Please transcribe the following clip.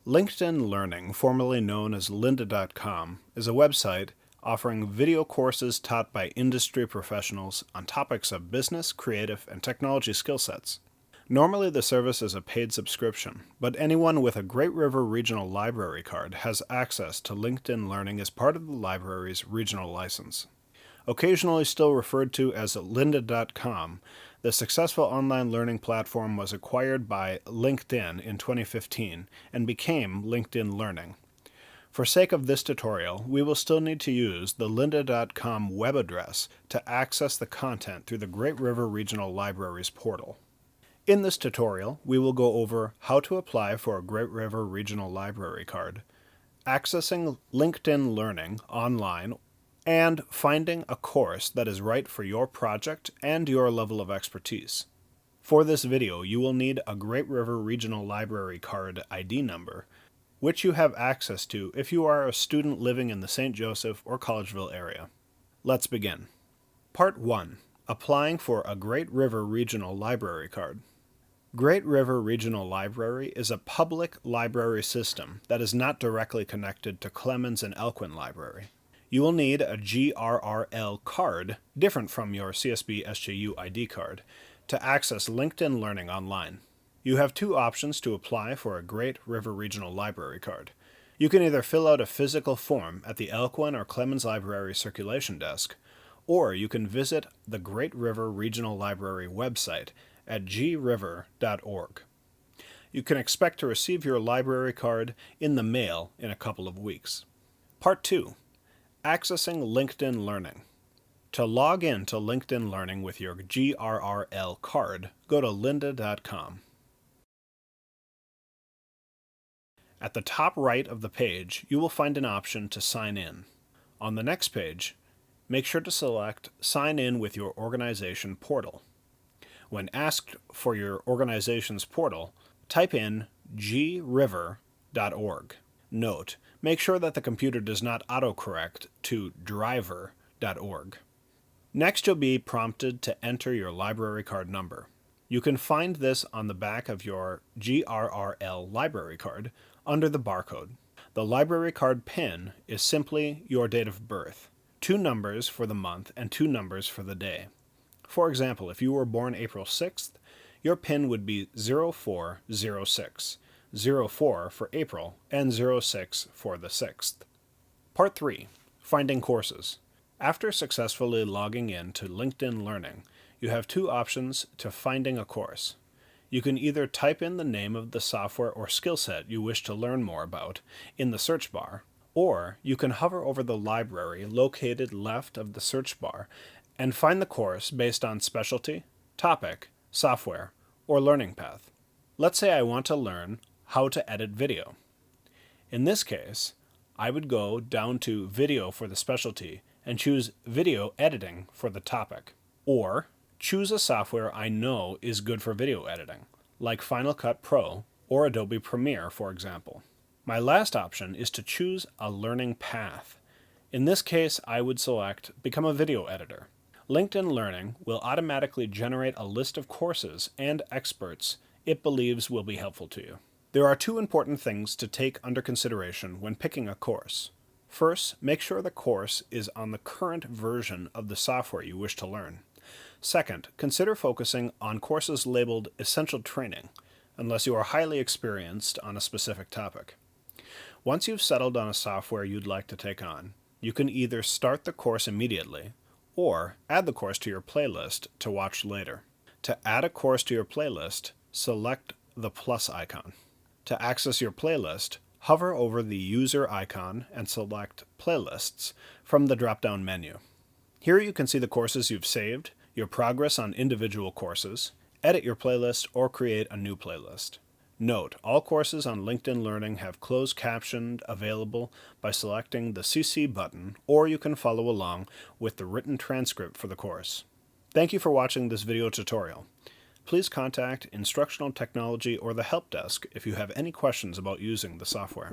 LinkedIn Learning, formerly known as lynda.com, is a website offering video courses taught by industry professionals on topics of business, creative, and technology skill sets. Normally the service is a paid subscription, but anyone with a Great River Regional Library card has access to LinkedIn Learning as part of the library's regional license. Occasionally still referred to as lynda.com, the successful online learning platform was acquired by LinkedIn in 2015 and became LinkedIn Learning. For sake of this tutorial, we will still need to use the lynda.com web address to access the content through the Great River Regional Library's portal. In this tutorial, we will go over how to apply for a Great River Regional Library card, accessing LinkedIn Learning online, and finding a course that is right for your project and your level of expertise. For this video, you will need a Great River Regional Library card ID number, which you have access to if you are a student living in the St. Joseph or Collegeville area. Let's begin. Part 1. Applying for a Great River Regional Library card. Great River Regional Library is a public library system that is not directly connected to Clemens and Elkwin Library. You will need a GRRL card, different from your CSB+SJU ID card, to access LinkedIn Learning online. You have two options to apply for a Great River Regional Library card. You can either fill out a physical form at the Elkwin or Clemens Library circulation desk, or you can visit the Great River Regional Library website at griver.org. You can expect to receive your library card in the mail in a couple of weeks. Part 2. Accessing LinkedIn Learning. To log in to LinkedIn Learning with your GRRL card, go to lynda.com. At the top right of the page, you will find an option to sign in. On the next page, make sure to select Sign in with your organization portal. When asked for your organization's portal, type in griver.org. Note, make sure that the computer does not autocorrect to driver.org. Next, you'll be prompted to enter your library card number. You can find this on the back of your GRRL library card under the barcode. The library card PIN is simply your date of birth, 2 numbers for the month and 2 numbers for the day. For example, if you were born April 6th, your PIN would be 0406, 04 for April, and 06 for the 6th. Part 3. Finding courses. After successfully logging in to LinkedIn Learning, you have two options to finding a course. You can either type in the name of the software or skill set you wish to learn more about in the search bar, or you can hover over the library located left of the search bar and find the course based on specialty, topic, software, or learning path. Let's say I want to learn how to edit video. In this case, I would go down to Video for the specialty and choose Video Editing for the topic. Or choose a software I know is good for video editing, like Final Cut Pro or Adobe Premiere, for example. My last option is to choose a learning path. In this case, I would select Become a Video Editor. LinkedIn Learning will automatically generate a list of courses and experts it believes will be helpful to you. There are two important things to take under consideration when picking a course. First, make sure the course is on the current version of the software you wish to learn. Second, consider focusing on courses labeled Essential Training, unless you are highly experienced on a specific topic. Once you've settled on a software you'd like to take on, you can either start the course immediately, or add the course to your playlist to watch later. To add a course to your playlist, select the plus icon. To access your playlist, hover over the user icon and select Playlists from the drop-down menu. Here you can see the courses you've saved, your progress on individual courses, edit your playlist, or create a new playlist. Note, all courses on LinkedIn Learning have closed captioned available by selecting the CC button, or you can follow along with the written transcript for the course. Thank you for watching this video tutorial. Please contact Instructional Technology or the Help Desk if you have any questions about using the software.